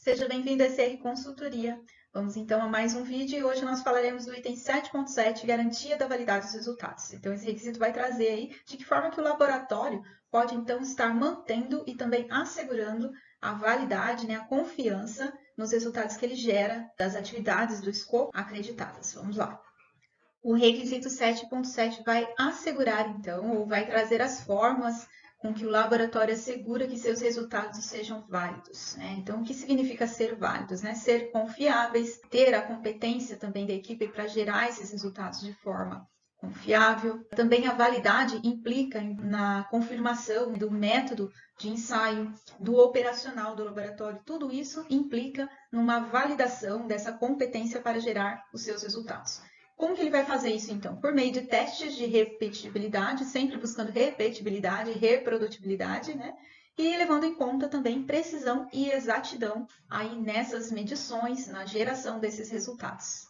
Seja bem-vindo a SR Consultoria. Vamos então a mais um vídeo e hoje nós falaremos do item 7.7, garantia da validade dos resultados. Então esse requisito vai trazer aí de que forma que o laboratório pode então estar mantendo e também assegurando a validade, a confiança nos resultados que ele gera das atividades do escopo acreditadas. Vamos lá. O requisito 7.7 vai assegurar então, ou vai trazer as formas com que o laboratório assegura que seus resultados sejam válidos. Então, o que significa ser válidos? Ser confiáveis, ter a competência também da equipe para gerar esses resultados de forma confiável. Também a validade implica na confirmação do método de ensaio, do operacional do laboratório. Tudo isso implica numa validação dessa competência para gerar os seus resultados. Como que ele vai fazer isso, então? Por meio de testes de repetibilidade, sempre buscando repetibilidade, reprodutibilidade, E levando em conta também precisão e exatidão aí nessas medições, na geração desses resultados.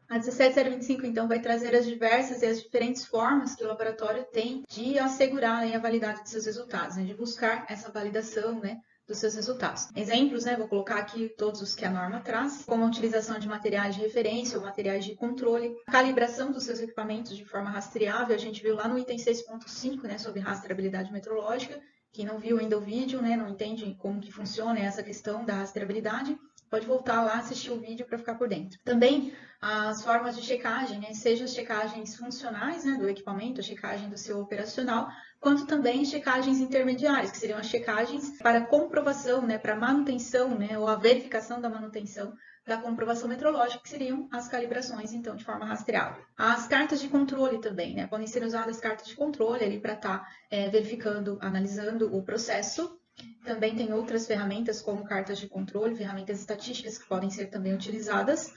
A 17025, então, vai trazer as diversas e as diferentes formas que o laboratório tem de assegurar a validade de seus resultados, de buscar essa validação, dos seus resultados. Exemplos, vou colocar aqui todos os que a norma traz, como a utilização de materiais de referência ou materiais de controle, a calibração dos seus equipamentos de forma rastreável, a gente viu lá no item 6.5, sobre rastreabilidade metrológica. Quem não viu ainda o vídeo, não entende como que funciona essa questão da rastreabilidade, pode voltar lá, assistir o vídeo para ficar por dentro. Também as formas de checagem, seja as checagens funcionais do equipamento, a checagem do seu operacional, quanto também checagens intermediárias, que seriam as checagens para comprovação, para manutenção, ou a verificação da manutenção da comprovação metrológica, que seriam as calibrações, então, de forma rastreável. As cartas de controle também, podem ser usadas cartas de controle ali para estar verificando, analisando o processo. Também tem outras ferramentas, como cartas de controle, ferramentas estatísticas que podem ser também utilizadas.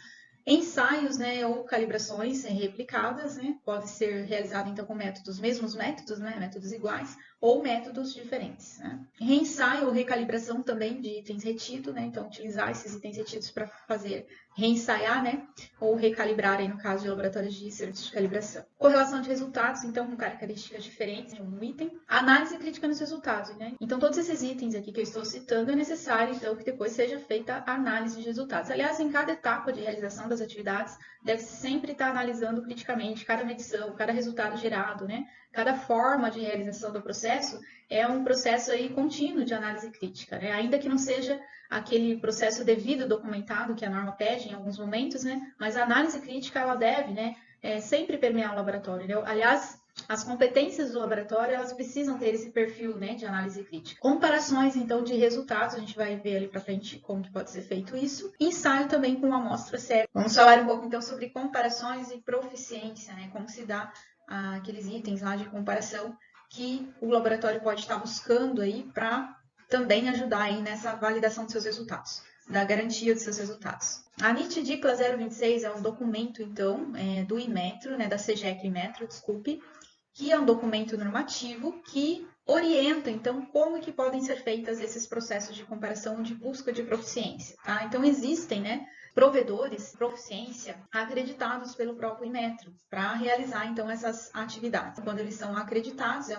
Ensaios, ou calibrações replicadas, pode ser realizado então com mesmos métodos, métodos iguais, ou métodos diferentes. Reensaio ou recalibração também de itens retidos, então utilizar esses itens retidos para fazer reensaiar, ou recalibrar, aí, no caso de laboratórios de serviços de calibração. Correlação de resultados, então com características diferentes de um item. Análise crítica nos resultados, Então todos esses itens aqui que eu estou citando é necessário, então, que depois seja feita a análise de resultados. Aliás, em cada etapa de realização das atividades, deve-se sempre estar analisando criticamente cada medição, cada resultado gerado, Cada forma de realização do processo é um processo aí contínuo de análise crítica, Ainda que não seja aquele processo devido documentado que a norma pede em alguns momentos, Mas a análise crítica, ela deve, sempre permear o laboratório, Aliás, as competências do laboratório, elas precisam ter esse perfil, de análise crítica. Comparações, então, de resultados, a gente vai ver ali para frente como que pode ser feito isso. Ensaio também com amostra séria. Vamos falar um pouco, então, sobre comparações e proficiência, como se dá aqueles itens lá de comparação que o laboratório pode estar buscando aí para também ajudar aí nessa validação dos seus resultados, da garantia dos seus resultados. A NIT DICLA 026 é um documento, então, do Inmetro, da CGEC Inmetro, desculpe, que é um documento normativo que orienta, então, como que podem ser feitas esses processos de comparação de busca de proficiência. Então, existem, provedores de proficiência acreditados pelo próprio Inmetro para realizar, então, essas atividades. Quando eles são acreditados,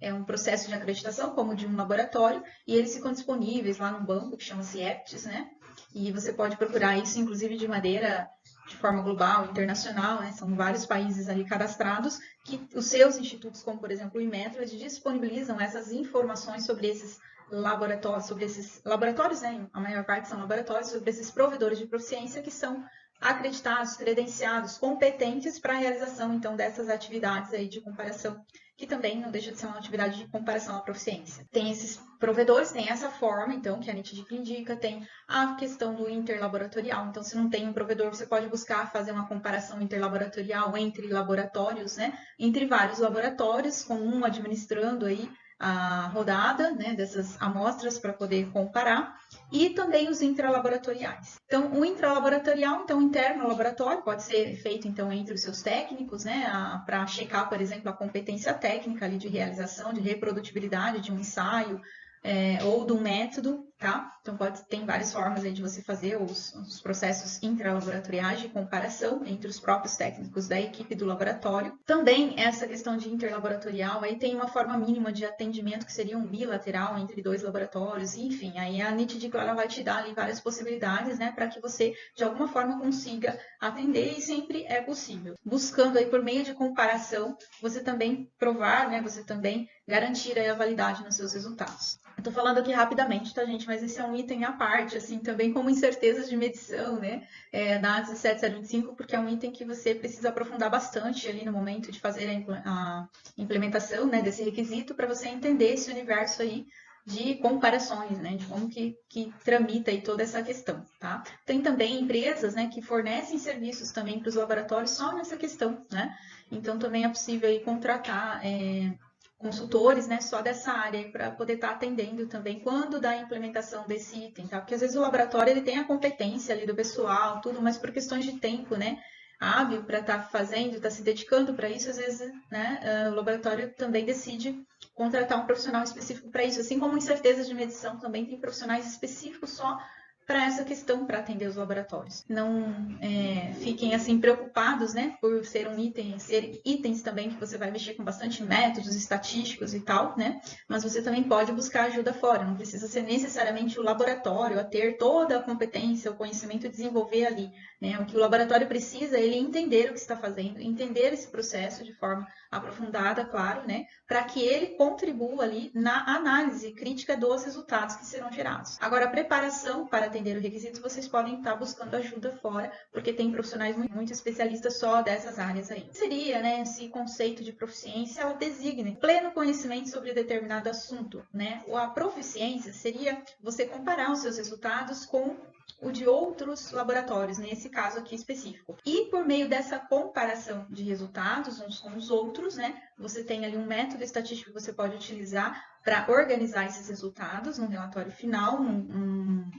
é um processo de acreditação, como de um laboratório, e eles ficam disponíveis lá num banco que chama-se EPTS, E você pode procurar isso, inclusive, de forma global, internacional, São vários países ali cadastrados, que os seus institutos, como por exemplo o Inmetro, eles disponibilizam essas informações sobre esses laboratórios, A maior parte são laboratórios, sobre esses provedores de proficiência que são acreditados, credenciados, competentes para a realização, então, dessas atividades aí de comparação, que também não deixa de ser uma atividade de comparação à proficiência. Tem esses provedores, tem essa forma, então, que a NIT DICLA indica, tem a questão do interlaboratorial. Então, se não tem um provedor, você pode buscar fazer uma comparação interlaboratorial entre laboratórios, Entre vários laboratórios, com um administrando aí a rodada, dessas amostras para poder comparar, e também os intralaboratoriais. Então, o intralaboratorial, então, interno ao laboratório, pode ser feito, então, entre os seus técnicos, para checar, por exemplo, a competência técnica ali de realização, de reprodutibilidade de um ensaio ou de um método. tá? Então tem várias formas aí de você fazer os processos intralaboratoriais de comparação entre os próprios técnicos da equipe do laboratório. Também essa questão de interlaboratorial, aí tem uma forma mínima de atendimento que seria um bilateral entre dois laboratórios, enfim, aí a NITDICL ela vai te dar ali várias possibilidades, né, para que você de alguma forma consiga atender e sempre é possível. Buscando aí por meio de comparação, você também provar, né, você também garantir aí a validade nos seus resultados. Eu tô falando aqui rapidamente, tá, gente? Mas esse é um item à parte, assim, também como incertezas de medição, né? Da 17025, porque é um item que você precisa aprofundar bastante ali no momento de fazer a implementação, né, desse requisito, para você entender esse universo aí de comparações, né, de como que tramita aí toda essa questão, tá? Tem também empresas, né, que fornecem serviços também para os laboratórios só nessa questão, né? Então também é possível aí contratar consultores, né, só dessa área para poder estar atendendo também quando da implementação desse item, tá? Porque às vezes o laboratório ele tem a competência ali do pessoal, tudo, mas por questões de tempo, né, hábil para estar fazendo, estar se dedicando para isso, às vezes, né, o laboratório também decide contratar um profissional específico para isso, assim como em certezas de medição também tem profissionais específicos só para essa questão, para atender os laboratórios. Não fiquem assim preocupados, né, por ser ser itens também que você vai mexer com bastante métodos estatísticos e tal, né, mas você também pode buscar ajuda fora, não precisa ser necessariamente o laboratório a ter toda a competência, o conhecimento desenvolver ali, né, o que o laboratório precisa é ele entender o que está fazendo, entender esse processo de forma aprofundada, claro, né, para que ele contribua ali na análise crítica dos resultados que serão gerados. Agora, a preparação para atender o requisito, vocês podem estar buscando ajuda fora, porque tem profissionais muito especialistas só dessas áreas aí. Seria, né, esse conceito de proficiência, ela designa pleno conhecimento sobre determinado assunto, né? A proficiência seria você comparar os seus resultados com o de outros laboratórios, nesse caso aqui específico. E por meio dessa comparação de resultados uns com os outros, né, você tem ali um método estatístico que você pode utilizar para organizar esses resultados num relatório final,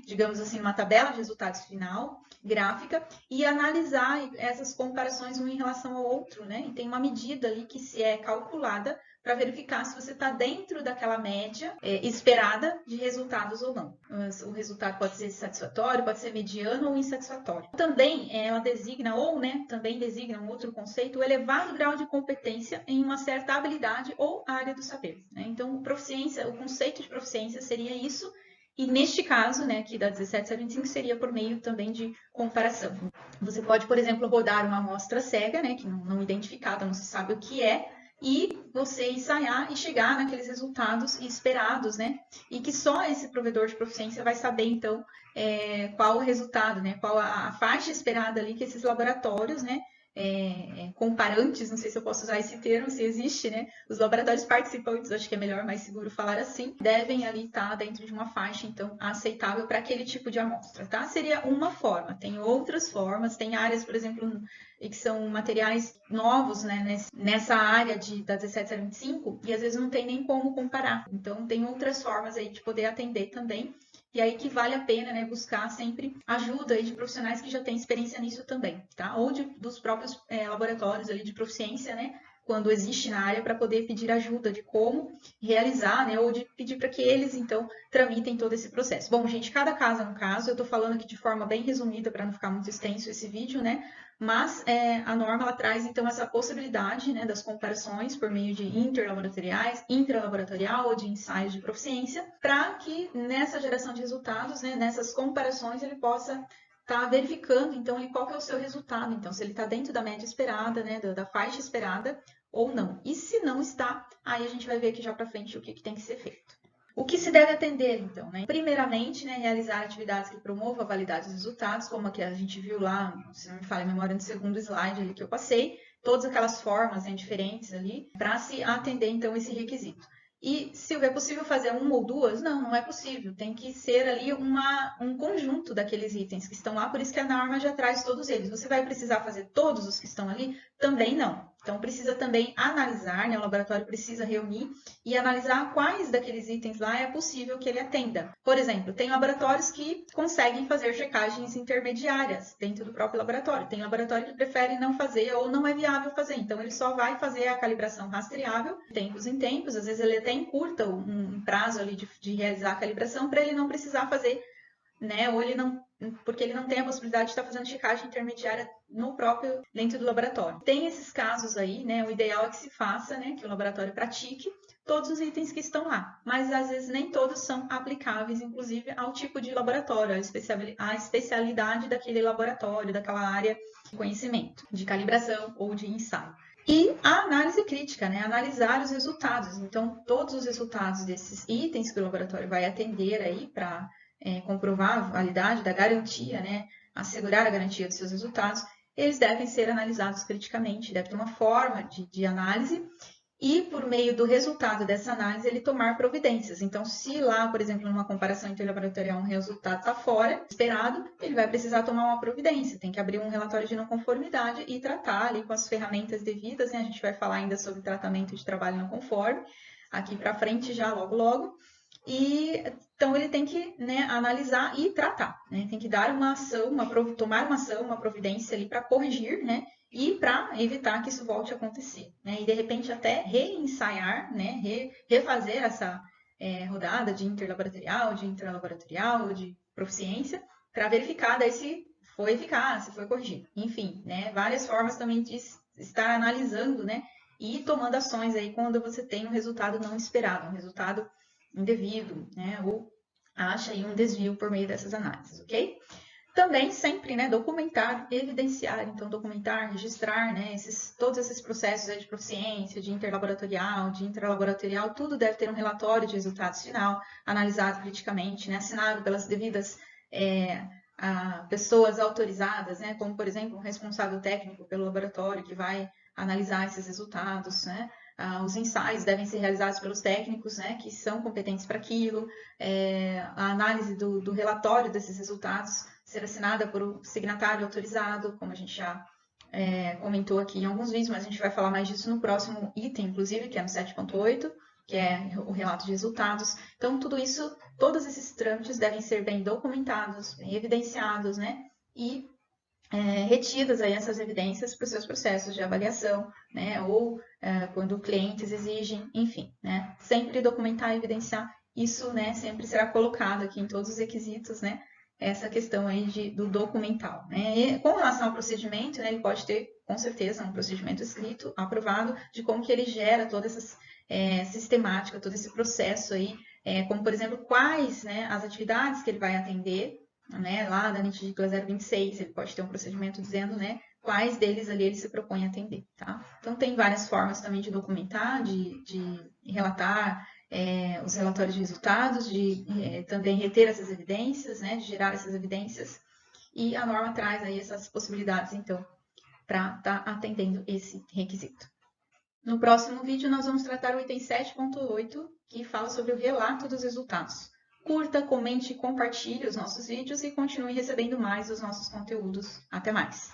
digamos assim, uma tabela de resultados final, gráfica, e analisar essas comparações um em relação ao outro, né? E tem uma medida ali que se é calculada para verificar se você está dentro daquela média esperada de resultados ou não. O resultado pode ser satisfatório, pode ser mediano ou insatisfatório. Também ela designa, ou né, também designa um outro conceito, o elevado grau de competência em uma certa habilidade ou área do saber. Né? Então, o conceito de proficiência seria isso, e neste caso, né, aqui da 17025, seria por meio também de comparação. Você pode, por exemplo, rodar uma amostra cega, né, que não identificada, não se sabe o que é, e você ensaiar e chegar naqueles resultados esperados, né? E que só esse provedor de proficiência vai saber, então, qual o resultado, né? Qual a faixa esperada ali que esses laboratórios, né? Comparantes, não sei se eu posso usar esse termo, se existe, né? Os laboratórios participantes, acho que é melhor, mais seguro falar assim, devem ali estar dentro de uma faixa, então, aceitável para aquele tipo de amostra, tá? Seria uma forma. Tem outras formas, tem áreas, por exemplo, que são materiais novos, né, nessa área da 17025, e às vezes não tem nem como comparar. Então, tem outras formas aí de poder atender também. E aí que vale a pena, né, buscar sempre ajuda aí de profissionais que já têm experiência nisso também, tá? Ou dos próprios laboratórios ali de proficiência, né? Quando existe na área, para poder pedir ajuda de como realizar, né? Ou de pedir para que eles, então, tramitem todo esse processo. Bom, gente, cada caso é um caso. Eu estou falando aqui de forma bem resumida para não ficar muito extenso esse vídeo, né? Mas a norma ela traz, então, essa possibilidade, né, das comparações por meio de intralaboratorial ou de ensaios de proficiência, para que nessa geração de resultados, né, nessas comparações, ele possa estar verificando, então, qual que é o seu resultado. Então, se ele está dentro da média esperada, né, da faixa esperada ou não. E se não está, aí a gente vai ver aqui já para frente o que tem que ser feito. O que se deve atender, então? Né? Primeiramente, né, realizar atividades que promovam a validade dos resultados, como a que a gente viu lá, se não me falha a memória, no segundo slide ali que eu passei, todas aquelas formas, né, diferentes ali, para se atender, então, esse requisito. E se é possível fazer uma ou duas? Não, não é possível. Tem que ser ali um conjunto daqueles itens que estão lá, por isso que a norma já traz todos eles. Você vai precisar fazer todos os que estão ali? Também não. Então, precisa também analisar, né? O laboratório precisa reunir e analisar quais daqueles itens lá é possível que ele atenda. Por exemplo, tem laboratórios que conseguem fazer checagens intermediárias dentro do próprio laboratório. Tem laboratório que prefere não fazer ou não é viável fazer. Então, ele só vai fazer a calibração rastreável, de tempos em tempos. Às vezes, ele até encurta um prazo ali de realizar a calibração para ele não precisar fazer, né? Ou ele não, porque ele não tem a possibilidade de estar fazendo checagem intermediária no próprio, dentro do laboratório. Tem esses casos aí, né? O ideal é que se faça, né? Que o laboratório pratique todos os itens que estão lá, mas às vezes nem todos são aplicáveis, inclusive ao tipo de laboratório, a especialidade daquele laboratório, daquela área de conhecimento, de calibração ou de ensaio. E a análise crítica, né? Analisar os resultados. Então, todos os resultados desses itens que o laboratório vai atender aí para comprovar a validade da garantia, né? Assegurar a garantia dos seus resultados, eles devem ser analisados criticamente, deve ter uma forma de análise e, por meio do resultado dessa análise, ele tomar providências. Então, se lá, por exemplo, numa comparação interlaboratorial, um resultado está fora esperado, ele vai precisar tomar uma providência, tem que abrir um relatório de não conformidade e tratar ali com as ferramentas devidas, né? A gente vai falar ainda sobre tratamento de trabalho não conforme, aqui para frente já, logo. E então ele tem que, né, analisar e tratar, né? Tem que dar uma ação, tomar uma ação, uma providência ali para corrigir, né? E para evitar que isso volte a acontecer, né? E de repente até reensaiar, né? Refazer essa rodada de interlaboratorial, de intralaboratorial, de proficiência, para verificar daí se foi eficaz, se foi corrigido. Enfim, né? Várias formas também de estar analisando, né? E tomando ações aí quando você tem um resultado não esperado, um resultado indevido, né? Ou acha aí um desvio por meio dessas análises, ok? Também sempre, né, documentar, evidenciar, então documentar, registrar, né, todos esses processos aí de proficiência, de interlaboratorial, de intralaboratorial, tudo deve ter um relatório de resultados final, analisado criticamente, né, assinado pelas devidas pessoas autorizadas, né, como por exemplo um responsável técnico pelo laboratório que vai analisar esses resultados, né. Os ensaios devem ser realizados pelos técnicos, né, que são competentes para aquilo, a análise do relatório desses resultados ser assinada por um signatário autorizado, como a gente já comentou aqui em alguns vídeos, mas a gente vai falar mais disso no próximo item, inclusive, que é no 7.8, que é o relato de resultados. Então, tudo isso, todos esses trâmites devem ser bem documentados, bem evidenciados, né, e retidas aí essas evidências para os seus processos de avaliação, né? Ou quando clientes exigem, enfim, né? Sempre documentar e evidenciar isso, né? Sempre será colocado aqui em todos os requisitos, né? Essa questão aí do documental, né? E com relação ao procedimento, né? Ele pode ter, com certeza, um procedimento escrito, aprovado, de como que ele gera toda essa sistemática, todo esse processo aí, como, por exemplo, quais, né? As atividades que ele vai atender, né, lá da NIT 026, ele pode ter um procedimento dizendo, né, quais deles ali ele se propõe a atender, tá? Então, tem várias formas também de documentar, de relatar os relatórios de resultados, de também reter essas evidências, né, de gerar essas evidências, e a norma traz aí essas possibilidades, então, para estar atendendo esse requisito. No próximo vídeo, nós vamos tratar o item 7.8, que fala sobre o relato dos resultados. Curta, comente e compartilhe os nossos vídeos e continue recebendo mais dos nossos conteúdos. Até mais!